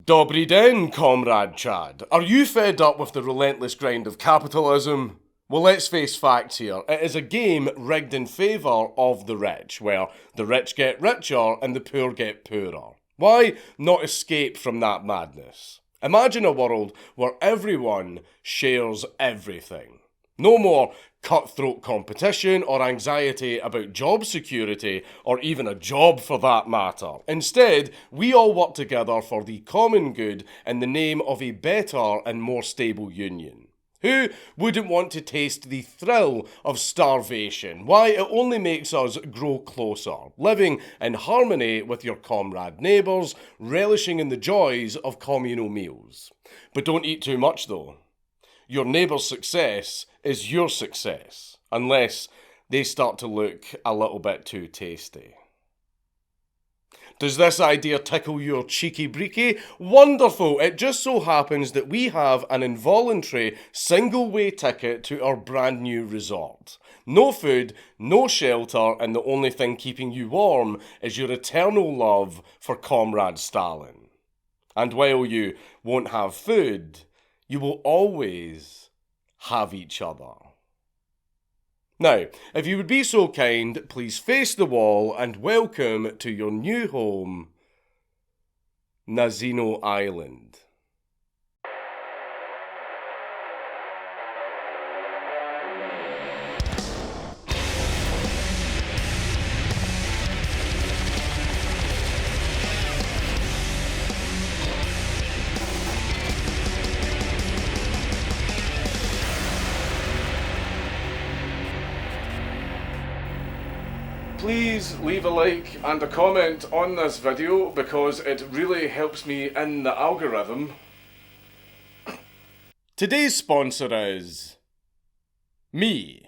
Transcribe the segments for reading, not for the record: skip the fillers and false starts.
Dobry den, Comrade Chad. Are you fed up with the relentless grind of capitalism? Well, let's face facts here. It is a game rigged in favour of the rich, where the rich get richer and the poor get poorer. Why not escape from that madness? Imagine a world where everyone shares everything. No more cutthroat competition or anxiety about job security, or even a job for that matter. Instead, we all work together for the common good in the name of a better and more stable union. Who wouldn't want to taste the thrill of starvation? Why, it only makes us grow closer, living in harmony with your comrade neighbours, relishing in the joys of communal meals. But don't eat too much though. Your neighbour's success is your success, unless they start to look a little bit too tasty. Does this idea tickle your cheeky breeky? Wonderful! It just so happens that we have an involuntary single-way ticket to our brand new resort. No food, no shelter, and the only thing keeping you warm is your eternal love for Comrade Stalin. And while you won't have food, you will always have each other. Now, if you would be so kind, please face the wall and welcome to your new home, Nazino Island. Please leave a like and a comment on this video because it really helps me in the algorithm. Today's sponsor is me.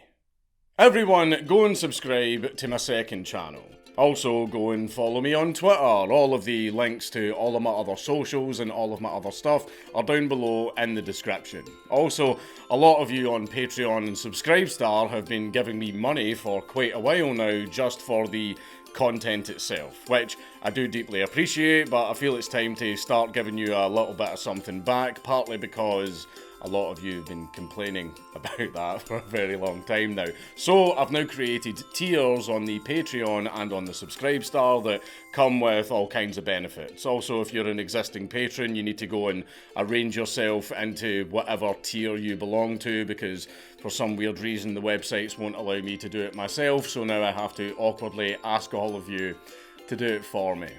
Everyone go and subscribe to my second channel. Also go and follow me on Twitter. All of the links to all of my other socials and all of my other stuff are down below in the description. Also, a lot of you on Patreon and Subscribestar have been giving me money for quite a while now just for the content itself, which I do deeply appreciate, but I feel it's time to start giving you a little bit of something back, partly because a lot of you have been complaining about that for a very long time now. So I've now created tiers on the Patreon and on the Subscribestar that come with all kinds of benefits. Also, if you're an existing patron, you need to go and arrange yourself into whatever tier you belong to, because for some weird reason the websites won't allow me to do it myself, so now I have to awkwardly ask all of you to do it for me.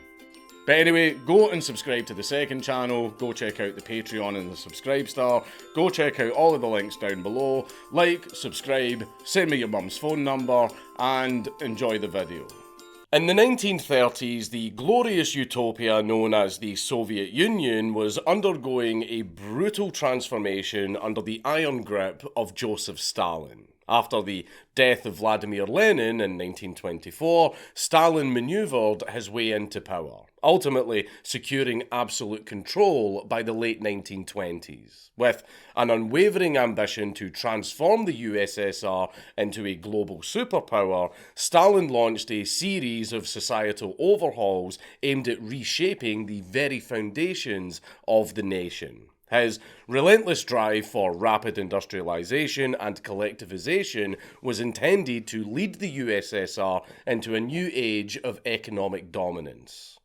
But anyway, go and subscribe to the second channel, go check out the Patreon and the Subscribestar, go check out all of the links down below, like, subscribe, send me your mum's phone number, and enjoy the video. In the 1930s, the glorious utopia known as the Soviet Union was undergoing a brutal transformation under the iron grip of Joseph Stalin. After the death of Vladimir Lenin in 1924, Stalin manoeuvred his way into power, ultimately securing absolute control by the late 1920s. With an unwavering ambition to transform the USSR into a global superpower, Stalin launched a series of societal overhauls aimed at reshaping the very foundations of the nation. His relentless drive for rapid industrialization and collectivization was intended to lead the USSR into a new age of economic dominance.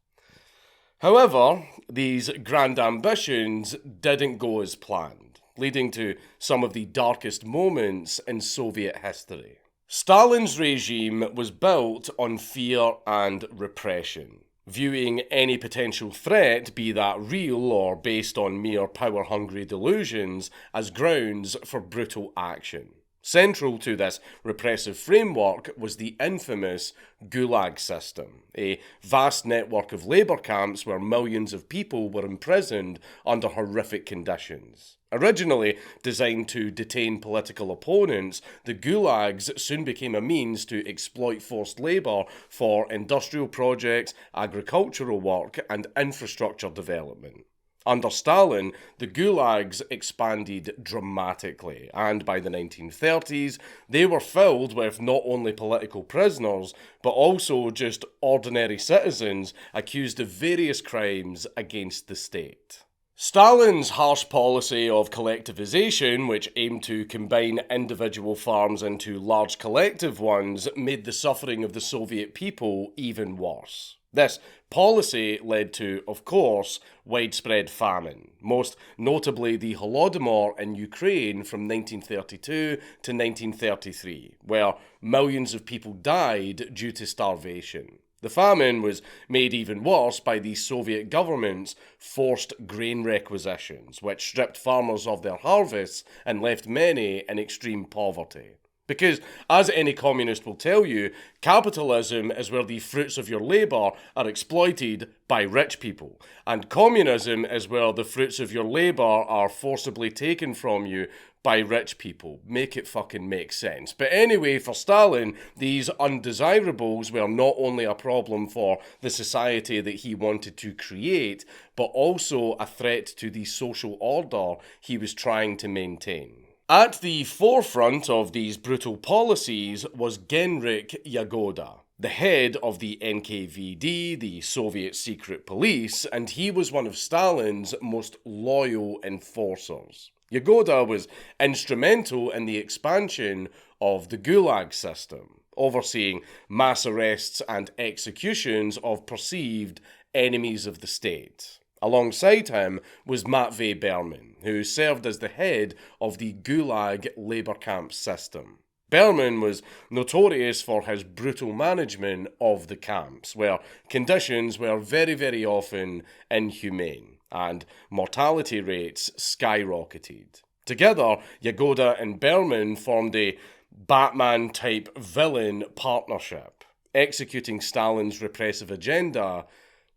However, these grand ambitions didn't go as planned, leading to some of the darkest moments in Soviet history. Stalin's regime was built on fear and repression, viewing any potential threat, be that real or based on mere power-hungry delusions, as grounds for brutal action. Central to this repressive framework was the infamous Gulag system, a vast network of labour camps where millions of people were imprisoned under horrific conditions. Originally designed to detain political opponents, the Gulags soon became a means to exploit forced labour for industrial projects, agricultural work, and infrastructure development. Under Stalin, the Gulags expanded dramatically, and by the 1930s, they were filled with not only political prisoners, but also just ordinary citizens accused of various crimes against the state. Stalin's harsh policy of collectivization, which aimed to combine individual farms into large collective ones, made the suffering of the Soviet people even worse. This policy led to, of course, widespread famine, most notably the Holodomor in Ukraine from 1932 to 1933, where millions of people died due to starvation. The famine was made even worse by the Soviet government's forced grain requisitions, which stripped farmers of their harvests and left many in extreme poverty. Because, as any communist will tell you, capitalism is where the fruits of your labour are exploited by rich people, and communism is where the fruits of your labour are forcibly taken from you by rich people. Make it fucking make sense. But anyway, for Stalin, these undesirables were not only a problem for the society that he wanted to create, but also a threat to the social order he was trying to maintain. At the forefront of these brutal policies was Genrikh Yagoda, the head of the NKVD, the Soviet secret police, and he was one of Stalin's most loyal enforcers. Yagoda was instrumental in the expansion of the Gulag system, overseeing mass arrests and executions of perceived enemies of the state. Alongside him was Matvey Berman, who served as the head of the Gulag labour camp system. Berman was notorious for his brutal management of the camps, where conditions were very, very often inhumane, and mortality rates skyrocketed. Together, Yagoda and Berman formed a Batman-type villain partnership, executing Stalin's repressive agenda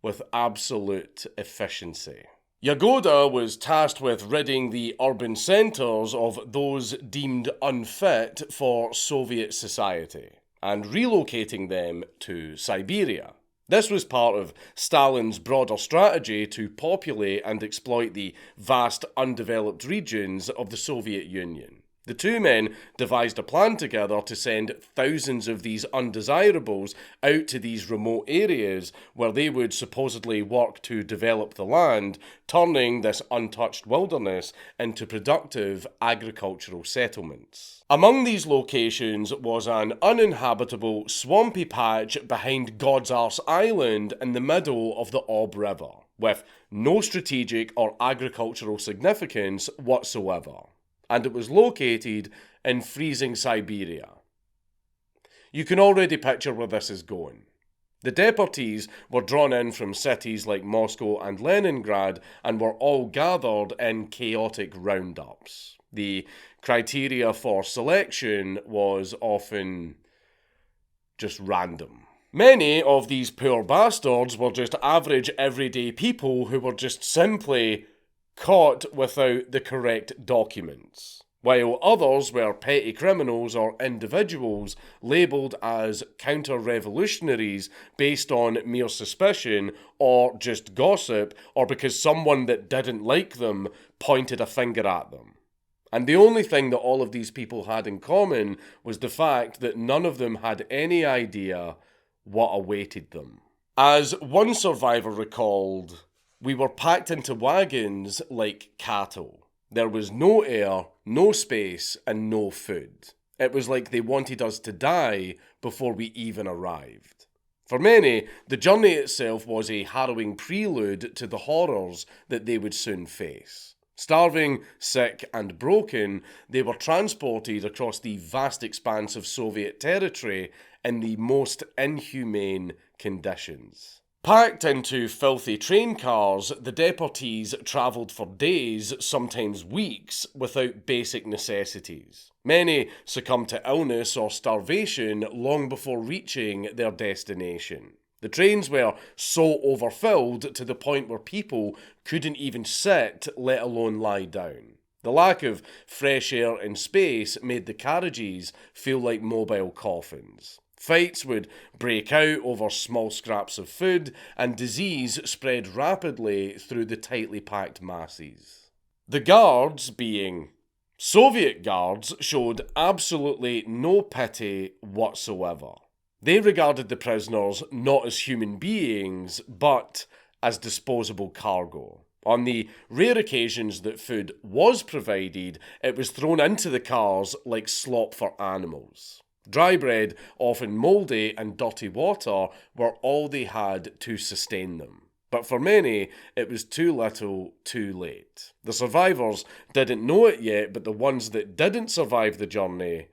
with absolute efficiency. Yagoda was tasked with ridding the urban centres of those deemed unfit for Soviet society and relocating them to Siberia. This was part of Stalin's broader strategy to populate and exploit the vast undeveloped regions of the Soviet Union. The two men devised a plan together to send thousands of these undesirables out to these remote areas where they would supposedly work to develop the land, turning this untouched wilderness into productive agricultural settlements. Among these locations was an uninhabitable, swampy patch behind God's Arse Island in the middle of the Ob River, with no strategic or agricultural significance whatsoever. And it was located in freezing Siberia. You can already picture where this is going. The deportees were drawn in from cities like Moscow and Leningrad and were all gathered in chaotic roundups. The criteria for selection was often just random. Many of these poor bastards were just average everyday people who were just simply caught without the correct documents, while others were petty criminals or individuals labelled as counter-revolutionaries based on mere suspicion or just gossip or because someone that didn't like them pointed a finger at them. And the only thing that all of these people had in common was the fact that none of them had any idea what awaited them. As one survivor recalled, "We were packed into wagons like cattle. There was no air, no space, and no food. It was like they wanted us to die before we even arrived." For many, the journey itself was a harrowing prelude to the horrors that they would soon face. Starving, sick, and broken, they were transported across the vast expanse of Soviet territory in the most inhumane conditions. Packed into filthy train cars, the deportees travelled for days, sometimes weeks, without basic necessities. Many succumbed to illness or starvation long before reaching their destination. The trains were so overfilled to the point where people couldn't even sit, let alone lie down. The lack of fresh air and space made the carriages feel like mobile coffins. Fights would break out over small scraps of food, and disease spread rapidly through the tightly packed masses. The guards, being Soviet guards, showed absolutely no pity whatsoever. They regarded the prisoners not as human beings, but as disposable cargo. On the rare occasions that food was provided, it was thrown into the cars like slop for animals. Dry bread, often mouldy, and dirty water were all they had to sustain them. But for many, it was too little, too late. The survivors didn't know it yet, but the ones that didn't survive the journey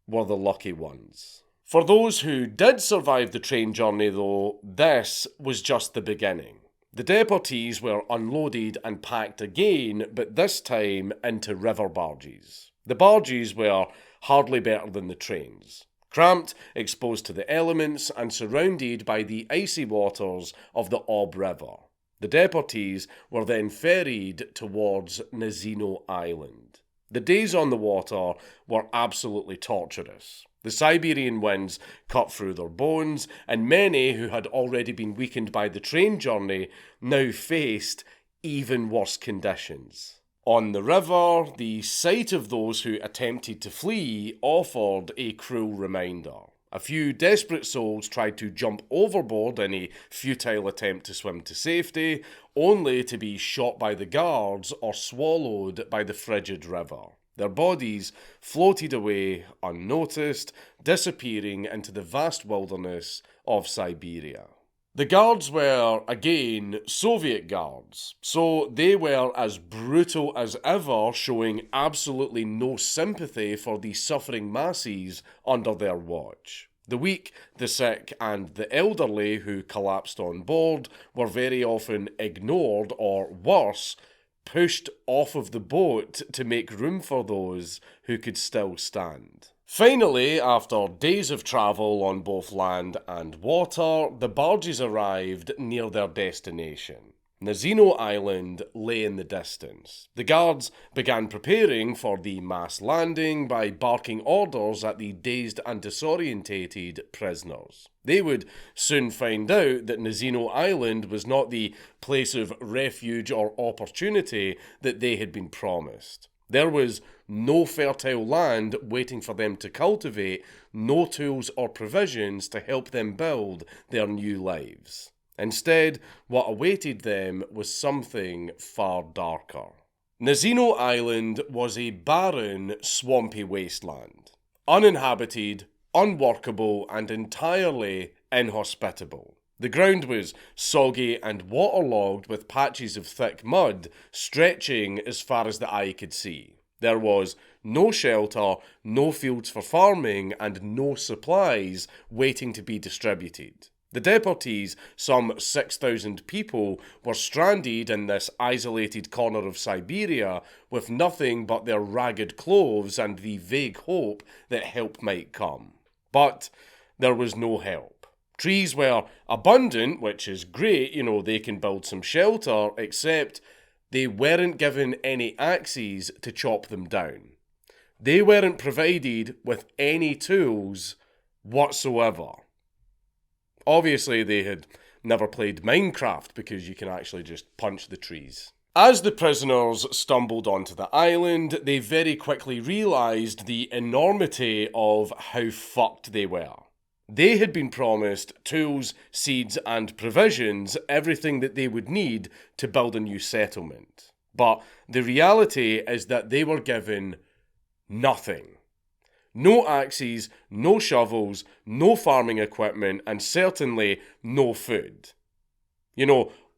were the lucky ones. For those who did survive the train journey, though, this was just the beginning. The deportees were unloaded and packed again, but this time into river barges. The barges were hardly better than the trains. Cramped, exposed to the elements, and surrounded by the icy waters of the Ob River. The deportees were then ferried towards Nazino Island. The days on the water were absolutely torturous. The Siberian winds cut through their bones, and many who had already been weakened by the train journey now faced even worse conditions. On the river, the sight of those who attempted to flee offered a cruel reminder. A few desperate souls tried to jump overboard in a futile attempt to swim to safety, only to be shot by the guards or swallowed by the frigid river. Their bodies floated away unnoticed, disappearing into the vast wilderness of Siberia. The guards were, again, Soviet guards, so they were as brutal as ever, showing absolutely no sympathy for the suffering masses under their watch. The weak, the sick, and the elderly who collapsed on board were very often ignored or, worse, pushed off of the boat to make room for those who could still stand. Finally, after days of travel on both land and water, the barges arrived near their destination. Nazino Island lay in the distance. The guards began preparing for the mass landing by barking orders at the dazed and disorientated prisoners. They would soon find out that Nazino Island was not the place of refuge or opportunity that they had been promised. There was no fertile land waiting for them to cultivate, no tools or provisions to help them build their new lives. Instead, what awaited them was something far darker. Nazino Island was a barren, swampy wasteland. Uninhabited, unworkable, and entirely inhospitable. The ground was soggy and waterlogged with patches of thick mud stretching as far as the eye could see. There was no shelter, no fields for farming, and no supplies waiting to be distributed. The deportees, some 6,000 people, were stranded in this isolated corner of Siberia with nothing but their ragged clothes and the vague hope that help might come. But there was no help. Trees were abundant, which is great, they can build some shelter, except they weren't given any axes to chop them down. They weren't provided with any tools whatsoever. Obviously, they had never played Minecraft because you can actually just punch the trees. As the prisoners stumbled onto the island, they very quickly realised the enormity of how fucked they were. They had been promised tools, seeds, and provisions, everything that they would need to build a new settlement. But the reality is that they were given nothing. No axes, no shovels, no farming equipment, and certainly no food.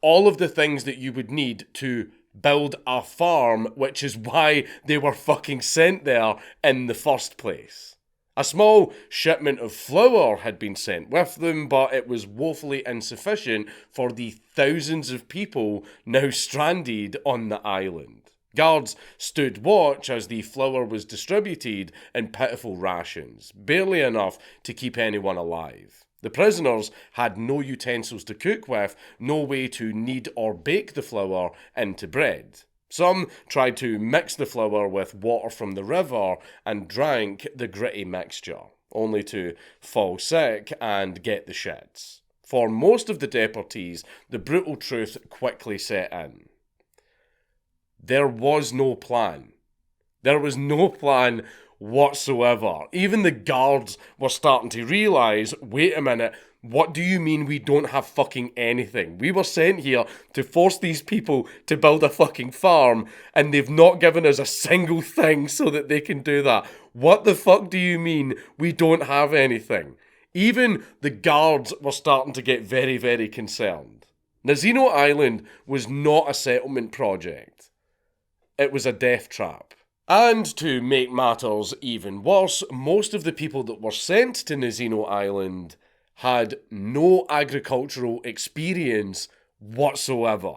All of the things that you would need to build a farm, which is why they were fucking sent there in the first place. A small shipment of flour had been sent with them, but it was woefully insufficient for the thousands of people now stranded on the island. Guards stood watch as the flour was distributed in pitiful rations, barely enough to keep anyone alive. The prisoners had no utensils to cook with, no way to knead or bake the flour into bread. Some tried to mix the flour with water from the river and drank the gritty mixture, only to fall sick and get the shits. For most of the deportees, the brutal truth quickly set in. There was no plan. There was no plan whatsoever. Even the guards were starting to realise, wait a minute, what do you mean we don't have fucking anything? We were sent here to force these people to build a fucking farm, and they've not given us a single thing so that they can do that. What the fuck do you mean we don't have anything? Even the guards were starting to get very, very concerned. Nazino Island was not a settlement project. It was a death trap. And to make matters even worse, most of the people that were sent to Nazino Island had no agricultural experience whatsoever.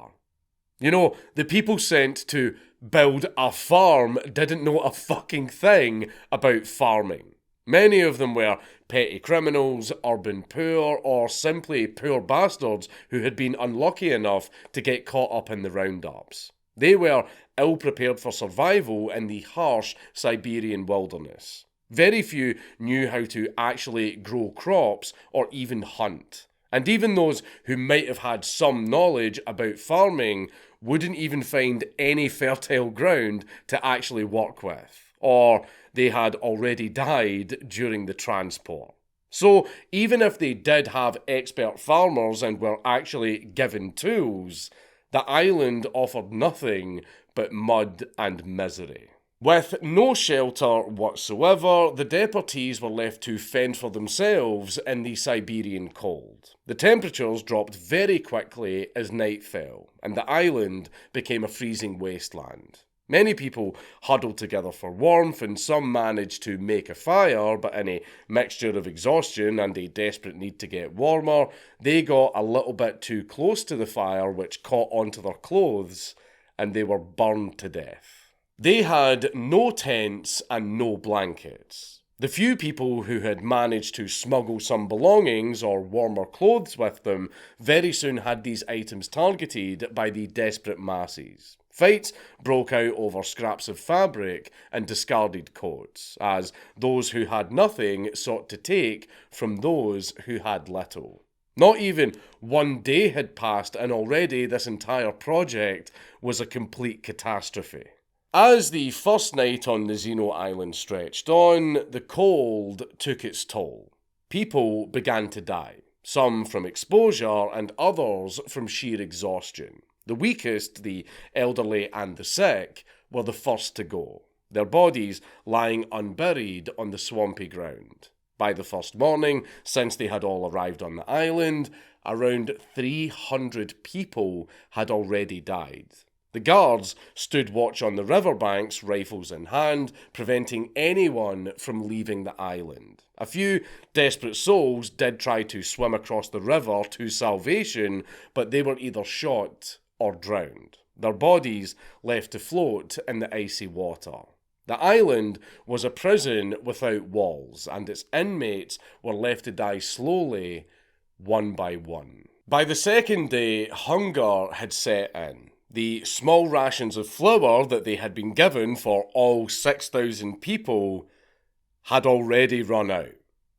You know, the people sent to build a farm didn't know a fucking thing about farming. Many of them were petty criminals, urban poor, or simply poor bastards who had been unlucky enough to get caught up in the roundups. They were ill-prepared for survival in the harsh Siberian wilderness. Very few knew how to actually grow crops or even hunt. And even those who might have had some knowledge about farming wouldn't even find any fertile ground to actually work with, or they had already died during the transport. So even if they did have expert farmers and were actually given tools, the island offered nothing but mud and misery. With no shelter whatsoever, the deportees were left to fend for themselves in the Siberian cold. The temperatures dropped very quickly as night fell, and the island became a freezing wasteland. Many people huddled together for warmth, and some managed to make a fire, but in a mixture of exhaustion and a desperate need to get warmer, they got a little bit too close to the fire, which caught onto their clothes, and they were burned to death. They had no tents and no blankets. The few people who had managed to smuggle some belongings or warmer clothes with them very soon had these items targeted by the desperate masses. Fights broke out over scraps of fabric and discarded coats, as those who had nothing sought to take from those who had little. Not even one day had passed, and already this entire project was a complete catastrophe. As the first night on Nazino Island stretched on, the cold took its toll. People began to die, some from exposure and others from sheer exhaustion. The weakest, the elderly and the sick, were the first to go, their bodies lying unburied on the swampy ground. By the first morning, since they had all arrived on the island, around 300 people had already died. The guards stood watch on the riverbanks, rifles in hand, preventing anyone from leaving the island. A few desperate souls did try to swim across the river to salvation, but they were either shot or drowned, their bodies left to float in the icy water. The island was a prison without walls, and its inmates were left to die slowly, one by one. By the second day, hunger had set in. The small rations of flour that they had been given for all 6,000 people had already run out,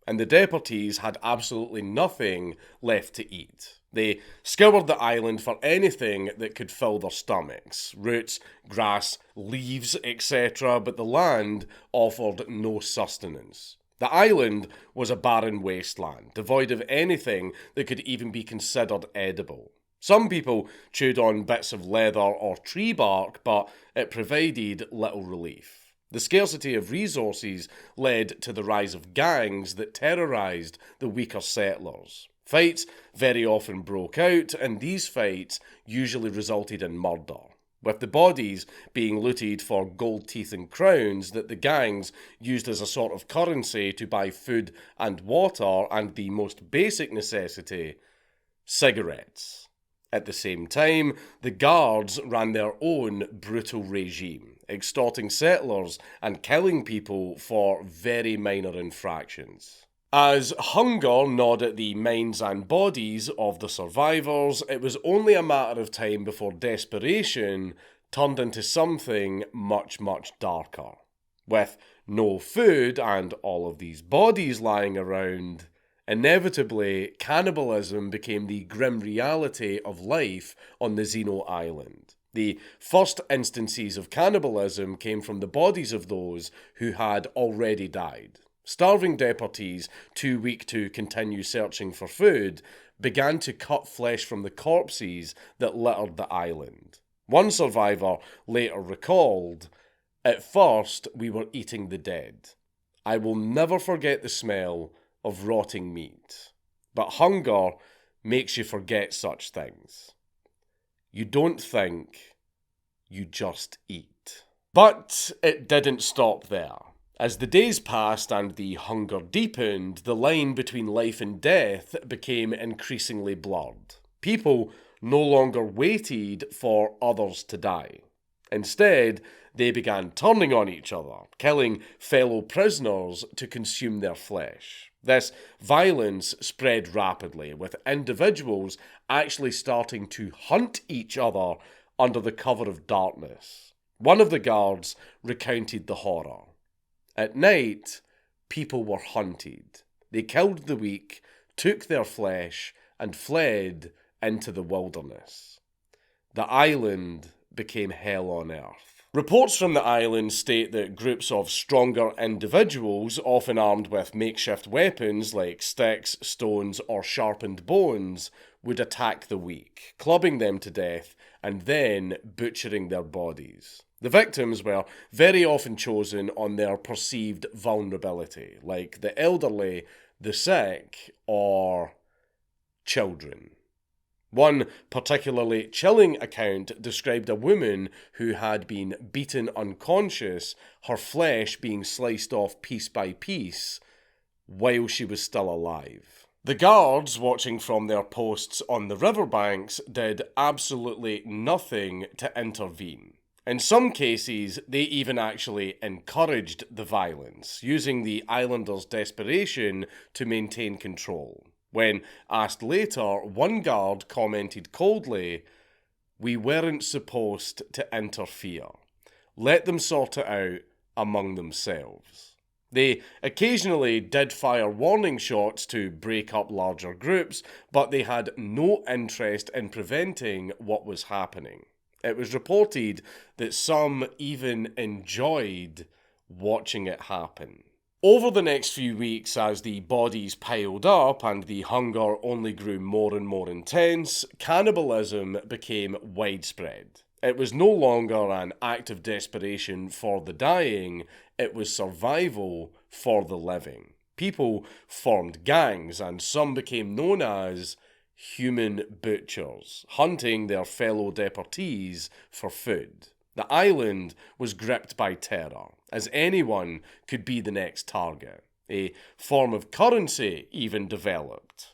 and the deportees had absolutely nothing left to eat. They scoured the island for anything that could fill their stomachs, roots, grass, leaves, etc., but the land offered no sustenance. The island was a barren wasteland, devoid of anything that could even be considered edible. Some people chewed on bits of leather or tree bark, but it provided little relief. The scarcity of resources led to the rise of gangs that terrorized the weaker settlers. Fights very often broke out, and these fights usually resulted in murder, with the bodies being looted for gold teeth and crowns that the gangs used as a sort of currency to buy food and water and the most basic necessity, cigarettes. At the same time, the guards ran their own brutal regime, extorting settlers and killing people for very minor infractions. As hunger gnawed at the minds and bodies of the survivors, it was only a matter of time before desperation turned into something much, much darker. With no food and all of these bodies lying around, inevitably, cannibalism became the grim reality of life on Nazino Island. The first instances of cannibalism came from the bodies of those who had already died. Starving deportees, too weak to continue searching for food, began to cut flesh from the corpses that littered the island. One survivor later recalled, "At first, we were eating the dead. I will never forget the smell of rotting meat. But hunger makes you forget such things. You don't think, you just eat." But it didn't stop there. As the days passed and the hunger deepened, the line between life and death became increasingly blurred. People no longer waited for others to die. Instead, they began turning on each other, killing fellow prisoners to consume their flesh. This violence spread rapidly, with individuals actually starting to hunt each other under the cover of darkness. One of the guards recounted the horror. At night, people were hunted. They killed the weak, took their flesh, and fled into the wilderness. The island became hell on earth. Reports from the island state that groups of stronger individuals, often armed with makeshift weapons like sticks, stones, or sharpened bones, would attack the weak, clubbing them to death and then butchering their bodies. The victims were very often chosen on their perceived vulnerability, like the elderly, the sick, or children. One particularly chilling account described a woman who had been beaten unconscious, her flesh being sliced off piece by piece while she was still alive. The guards, watching from their posts on the riverbanks, did absolutely nothing to intervene. In some cases, they even actually encouraged the violence, using the islanders' desperation to maintain control. When asked later, one guard commented coldly, "We weren't supposed to interfere. Let them sort it out among themselves." They occasionally did fire warning shots to break up larger groups, but they had no interest in preventing what was happening. It was reported that some even enjoyed watching it happen. Over the next few weeks, as the bodies piled up and the hunger only grew more and more intense, cannibalism became widespread. It was no longer an act of desperation for the dying, it was survival for the living. People formed gangs, and some became known as human butchers, hunting their fellow deportees for food. The island was gripped by terror, as anyone could be the next target. A form of currency even developed.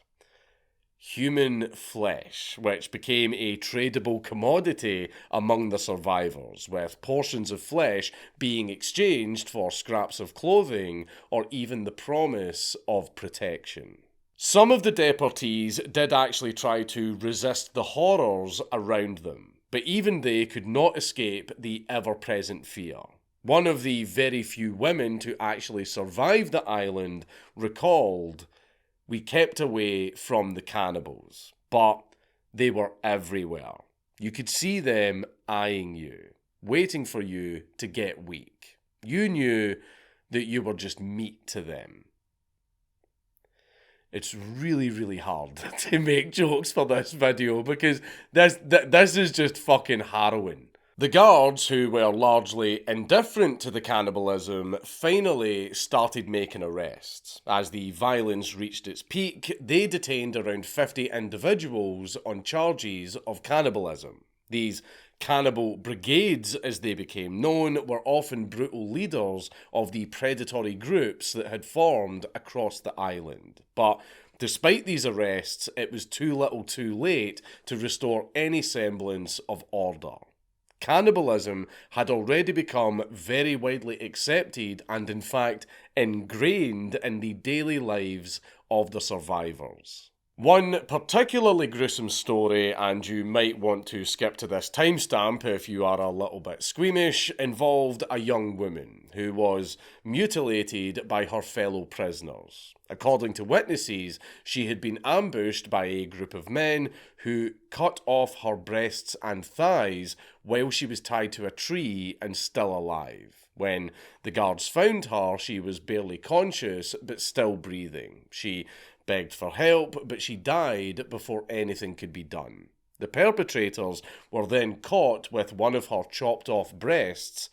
Human flesh, which became a tradable commodity among the survivors, with portions of flesh being exchanged for scraps of clothing or even the promise of protection. Some of the deportees did actually try to resist the horrors around them, but even they could not escape the ever-present fear. One of the very few women to actually survive the island recalled, "We kept away from the cannibals, but they were everywhere. You could see them eyeing you, waiting for you to get weak. You knew that you were just meat to them." It's really, really hard to make jokes for this video because this is just fucking harrowing. The guards, who were largely indifferent to the cannibalism, finally started making arrests. As the violence reached its peak, they detained around 50 individuals on charges of cannibalism. These cannibal brigades, as they became known, were often brutal leaders of the predatory groups that had formed across the island. But despite these arrests, it was too little too late to restore any semblance of order. Cannibalism had already become very widely accepted and in fact ingrained in the daily lives of the survivors. One particularly gruesome story, and you might want to skip to this timestamp if you are a little bit squeamish, involved a young woman who was mutilated by her fellow prisoners. According to witnesses, she had been ambushed by a group of men who cut off her breasts and thighs while she was tied to a tree and still alive. When the guards found her, she was barely conscious but still breathing. She begged for help, but she died before anything could be done. The perpetrators were then caught with one of her chopped off breasts,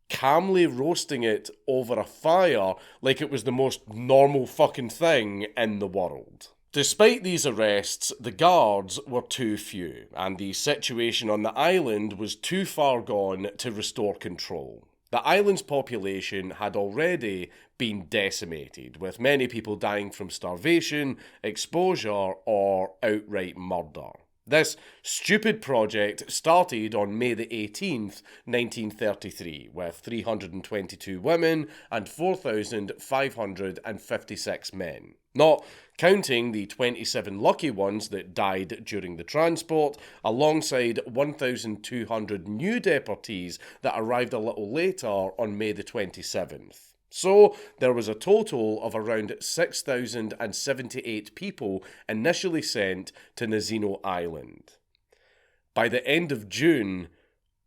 calmly roasting it over a fire like it was the most normal fucking thing in the world. Despite these arrests, the guards were too few, and the situation on the island was too far gone to restore control. The island's population had already been decimated, with many people dying from starvation, exposure, or outright murder. This stupid project started on May the 18th, 1933, with 322 women and 4,556 men. Not counting the 27 lucky ones that died during the transport, alongside 1,200 new deportees that arrived a little later on May the 27th. So, there was a total of around 6,078 people initially sent to Nazino Island. By the end of June,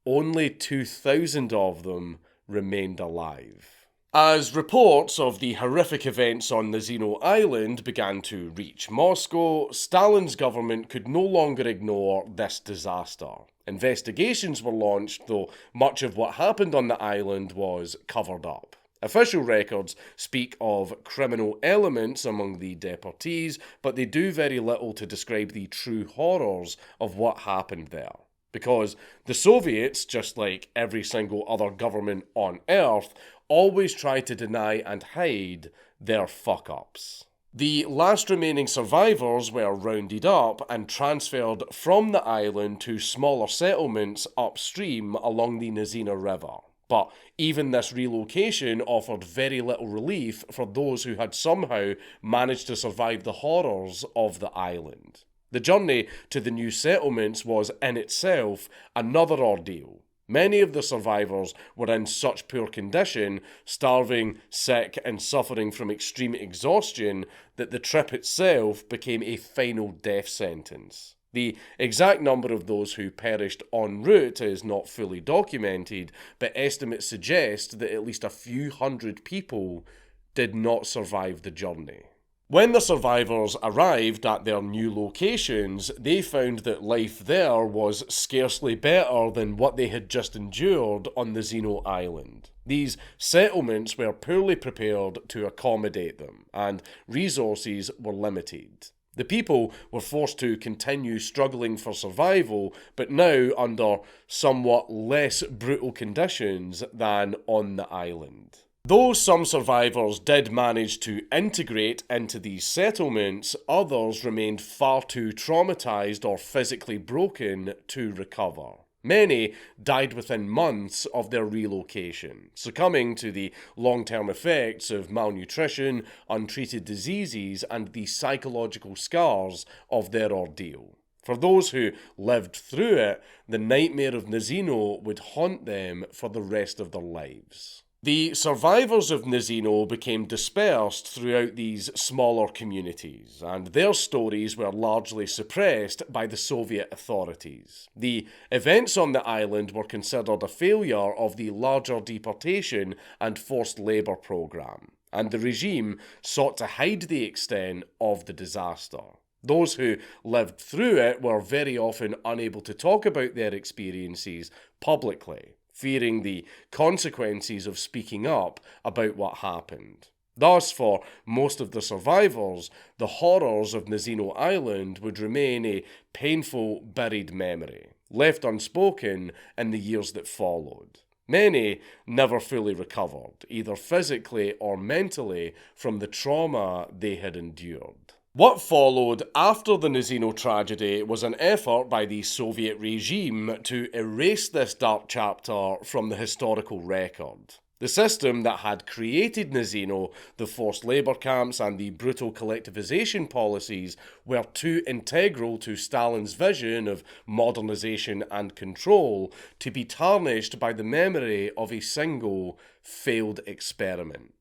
only 2,000 of them remained alive. As reports of the horrific events on Nazino Island began to reach Moscow, Stalin's government could no longer ignore this disaster. Investigations were launched, though much of what happened on the island was covered up. Official records speak of criminal elements among the deportees, but they do very little to describe the true horrors of what happened there. Because the Soviets, just like every single other government on Earth, always try to deny and hide their fuck-ups. The last remaining survivors were rounded up and transferred from the island to smaller settlements upstream along the Nazino River. But even this relocation offered very little relief for those who had somehow managed to survive the horrors of the island. The journey to the new settlements was in itself another ordeal. Many of the survivors were in such poor condition, starving, sick, and suffering from extreme exhaustion, that the trip itself became a final death sentence. The exact number of those who perished en route is not fully documented, but estimates suggest that at least a few hundred people did not survive the journey. When the survivors arrived at their new locations, they found that life there was scarcely better than what they had just endured on the Nazino Island. These settlements were poorly prepared to accommodate them, and resources were limited. The people were forced to continue struggling for survival, but now under somewhat less brutal conditions than on the island. Though some survivors did manage to integrate into these settlements, others remained far too traumatized or physically broken to recover. Many died within months of their relocation, succumbing to the long-term effects of malnutrition, untreated diseases, and the psychological scars of their ordeal. For those who lived through it, the nightmare of Nazino would haunt them for the rest of their lives. The survivors of Nazino became dispersed throughout these smaller communities, and their stories were largely suppressed by the Soviet authorities. The events on the island were considered a failure of the larger deportation and forced labour program, and the regime sought to hide the extent of the disaster. Those who lived through it were very often unable to talk about their experiences publicly, fearing the consequences of speaking up about what happened. Thus, for most of the survivors, the horrors of Nazino Island would remain a painful, buried memory, left unspoken in the years that followed. Many never fully recovered, either physically or mentally, from the trauma they had endured. What followed after the Nazino tragedy was an effort by the Soviet regime to erase this dark chapter from the historical record. The system that had created Nazino, the forced labour camps and the brutal collectivization policies were too integral to Stalin's vision of modernisation and control to be tarnished by the memory of a single failed experiment.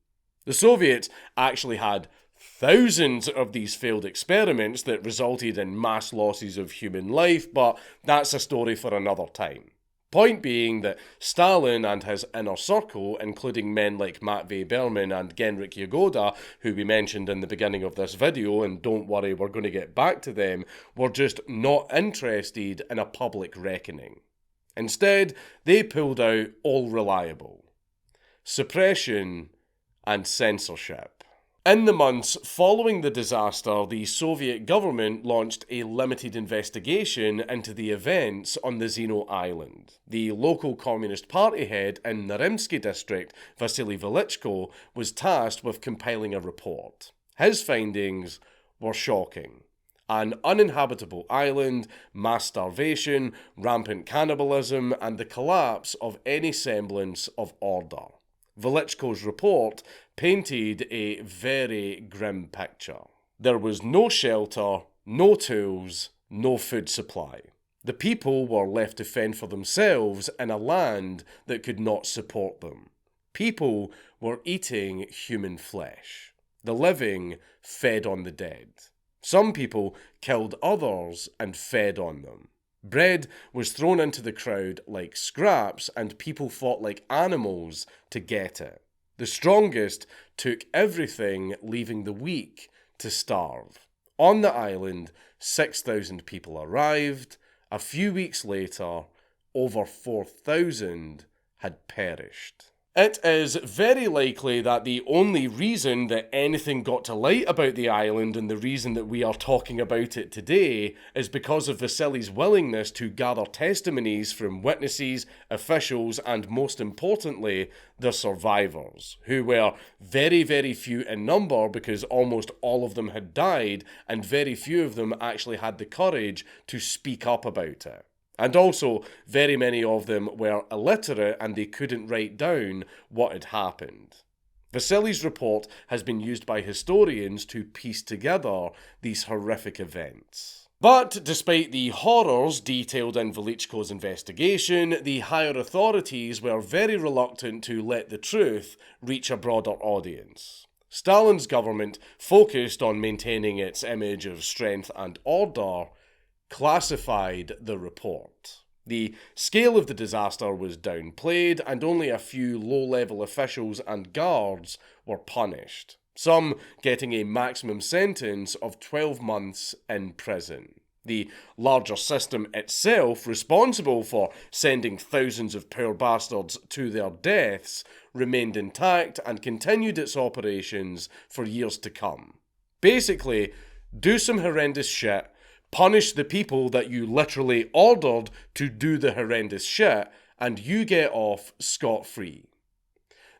The Soviets actually had thousands of these failed experiments that resulted in mass losses of human life, but that's a story for another time. Point being that Stalin and his inner circle, including men like Matvei Berman and Genrikh Yagoda, who we mentioned in the beginning of this video, and don't worry, we're going to get back to them, were just not interested in a public reckoning. Instead, they pulled out all reliable: suppression and censorship. In the months following the disaster, the Soviet government launched a limited investigation into the events on Nazino Island. The local Communist Party head in Naremsky district, Vasily Velichko, was tasked with compiling a report. His findings were shocking. An uninhabitable island, mass starvation, rampant cannibalism, and the collapse of any semblance of order. Velichko's report painted a very grim picture. There was no shelter, no tools, no food supply. The people were left to fend for themselves in a land that could not support them. People were eating human flesh. The living fed on the dead. Some people killed others and fed on them. Bread was thrown into the crowd like scraps, and people fought like animals to get it. The strongest took everything, leaving the weak to starve. On the island, 6,000 people arrived. A few weeks later, over 4,000 had perished. It is very likely that the only reason that anything got to light about the island and the reason that we are talking about it today is because of Vasily's willingness to gather testimonies from witnesses, officials, and most importantly, the survivors, who were very, very few in number because almost all of them had died and very few of them actually had the courage to speak up about it. And also, very many of them were illiterate and they couldn't write down what had happened. Vasily's report has been used by historians to piece together these horrific events. But despite the horrors detailed in Velichko's investigation, the higher authorities were very reluctant to let the truth reach a broader audience. Stalin's government, focused on maintaining its image of strength and order, classified the report. The scale of the disaster was downplayed, and only a few low-level officials and guards were punished, some getting a maximum sentence of 12 months in prison. The larger system itself, responsible for sending thousands of poor bastards to their deaths, remained intact and continued its operations for years to come. Basically, do some horrendous shit, punish the people that you literally ordered to do the horrendous shit, and you get off scot-free.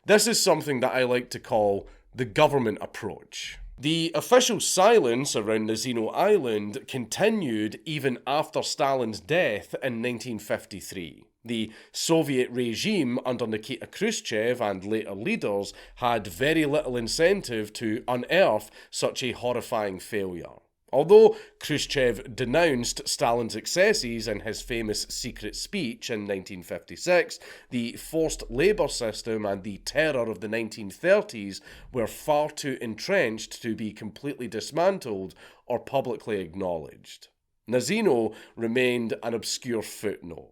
This is something that I like to call the government approach. The official silence around Nazino Island continued even after Stalin's death in 1953. The Soviet regime under Nikita Khrushchev and later leaders had very little incentive to unearth such a horrifying failure. Although Khrushchev denounced Stalin's excesses in his famous secret speech in 1956, the forced labour system and the terror of the 1930s were far too entrenched to be completely dismantled or publicly acknowledged. Nazino remained an obscure footnote,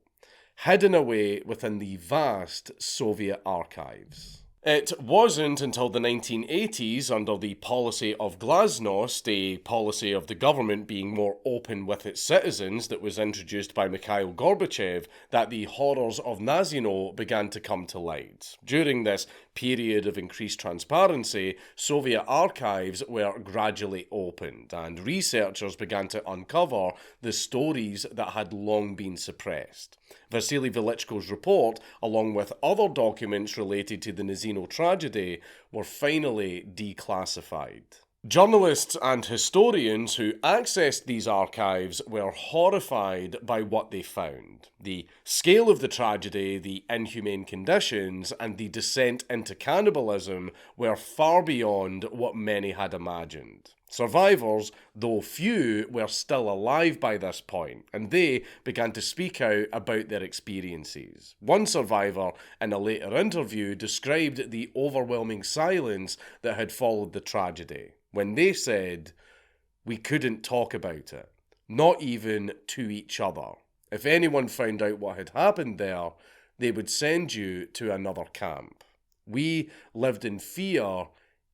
hidden away within the vast Soviet archives. It wasn't until the 1980s, under the policy of glasnost, a policy of the government being more open with its citizens that was introduced by Mikhail Gorbachev, that the horrors of Nazino began to come to light. During this period of increased transparency, Soviet archives were gradually opened, and researchers began to uncover the stories that had long been suppressed. Vasily Velichko's report, along with other documents related to the Nazino tragedy, were finally declassified. Journalists and historians who accessed these archives were horrified by what they found. The scale of the tragedy, the inhumane conditions, and the descent into cannibalism were far beyond what many had imagined. Survivors, though few, were still alive by this point, and they began to speak out about their experiences. One survivor, in a later interview, described the overwhelming silence that had followed the tragedy, when they said, "We couldn't talk about it, not even to each other. If anyone found out what had happened there, they would send you to another camp. We lived in fear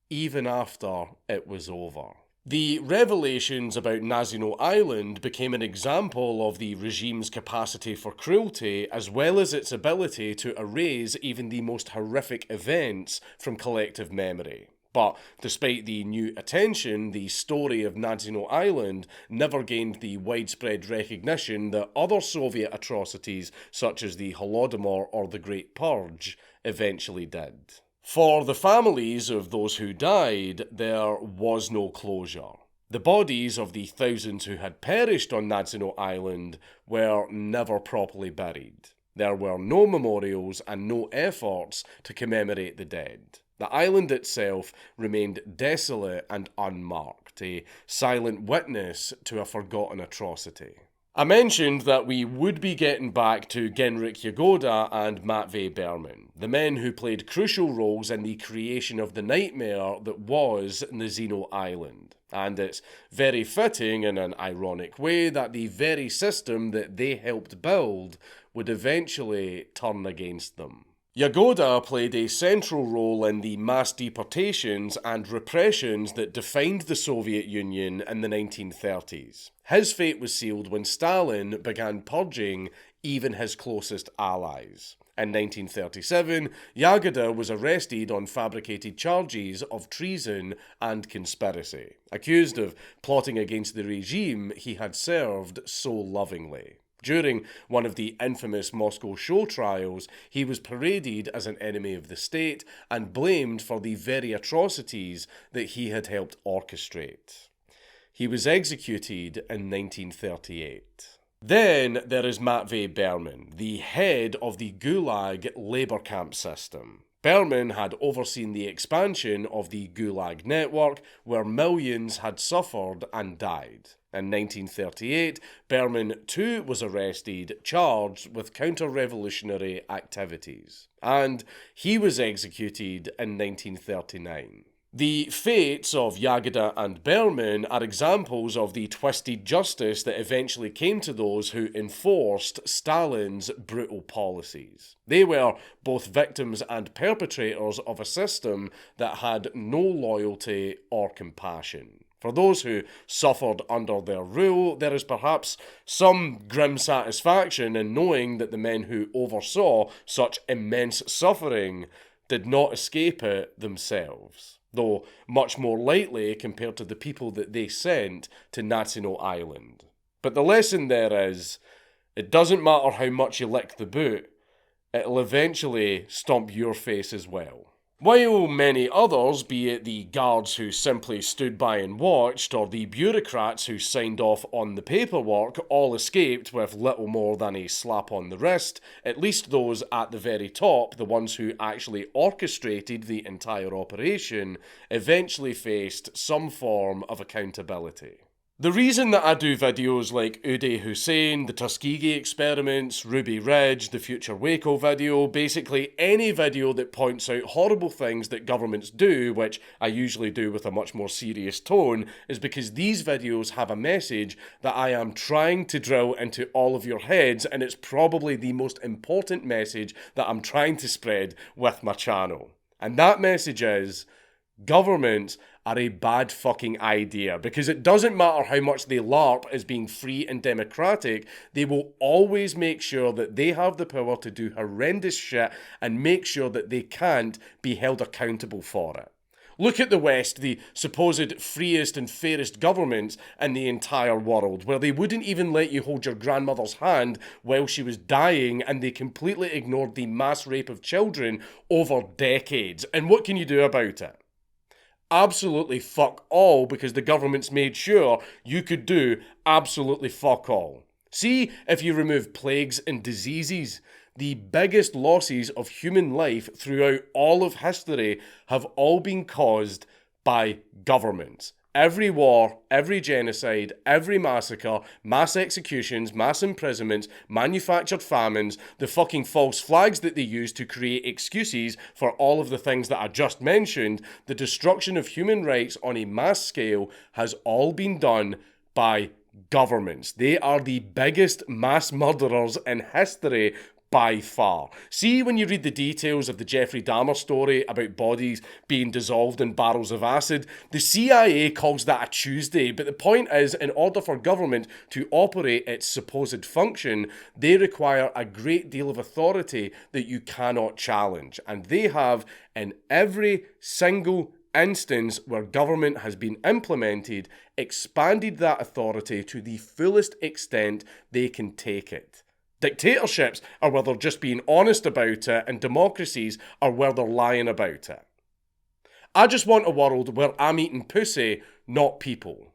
even after it was over." The revelations about Nazino Island became an example of the regime's capacity for cruelty, as well as its ability to erase even the most horrific events from collective memory. But despite the new attention, the story of Nazino Island never gained the widespread recognition that other Soviet atrocities, such as the Holodomor or the Great Purge, eventually did. For the families of those who died, there was no closure. The bodies of the thousands who had perished on Nazino Island were never properly buried. There were no memorials and no efforts to commemorate the dead. The island itself remained desolate and unmarked, a silent witness to a forgotten atrocity. I mentioned that we would be getting back to Genrikh Yagoda and Matvey Berman, the men who played crucial roles in the creation of the nightmare that was Nazino Island. And it's very fitting, in an ironic way, that the very system that they helped build would eventually turn against them. Yagoda played a central role in the mass deportations and repressions that defined the Soviet Union in the 1930s. His fate was sealed when Stalin began purging even his closest allies. In 1937, Yagoda was arrested on fabricated charges of treason and conspiracy, accused of plotting against the regime he had served so lovingly. During one of the infamous Moscow show trials, he was paraded as an enemy of the state and blamed for the very atrocities that he had helped orchestrate. He was executed in 1938. Then there is Matvey Berman, the head of the Gulag labor camp system. Berman had overseen the expansion of the Gulag network, where millions had suffered and died. In 1938, Berman too was arrested, charged with counter-revolutionary activities, and he was executed in 1939. The fates of Yagoda and Berman are examples of the twisted justice that eventually came to those who enforced Stalin's brutal policies. They were both victims and perpetrators of a system that had no loyalty or compassion. For those who suffered under their rule, there is perhaps some grim satisfaction in knowing that the men who oversaw such immense suffering did not escape it themselves, though much more lightly compared to the people that they sent to Nazino Island. But the lesson there is, it doesn't matter how much you lick the boot, it'll eventually stomp your face as well. While many others, be it the guards who simply stood by and watched, or the bureaucrats who signed off on the paperwork, all escaped with little more than a slap on the wrist, at least those at the very top, the ones who actually orchestrated the entire operation, eventually faced some form of accountability. The reason that I do videos like Uday Hussein, the Tuskegee experiments, Ruby Ridge, the Future Waco video, basically any video that points out horrible things that governments do, which I usually do with a much more serious tone, is because these videos have a message that I am trying to drill into all of your heads, and it's probably the most important message that I'm trying to spread with my channel. And that message is, governments are a bad fucking idea, because it doesn't matter how much they LARP as being free and democratic, they will always make sure that they have the power to do horrendous shit and make sure that they can't be held accountable for it. Look at the West, the supposed freest and fairest governments in the entire world, where they wouldn't even let you hold your grandmother's hand while she was dying, and they completely ignored the mass rape of children over decades. And what can you do about it? absolutely fuck all because the government's made sure you could do absolutely fuck all. See, if you remove plagues and diseases, the biggest losses of human life throughout all of history have all been caused by governments. Every war, every genocide, every massacre, mass executions, mass imprisonments, manufactured famines, the fucking false flags that they use to create excuses for all of the things that I just mentioned, the destruction of human rights on a mass scale has all been done by governments. They are the biggest mass murderers in history by far. See, when you read the details of the Jeffrey Dahmer story about bodies being dissolved in barrels of acid, the CIA calls that a Tuesday, but the point is, in order for government to operate its supposed function, they require a great deal of authority that you cannot challenge, and they have in every single instance where government has been implemented, expanded that authority to the fullest extent they can take it. Dictatorships are where they're just being honest about it, and democracies are where they're lying about it. I just want a world where I'm eating pussy, not people.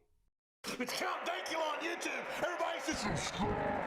It's Count Dankula on YouTube. Everybody just subscribe.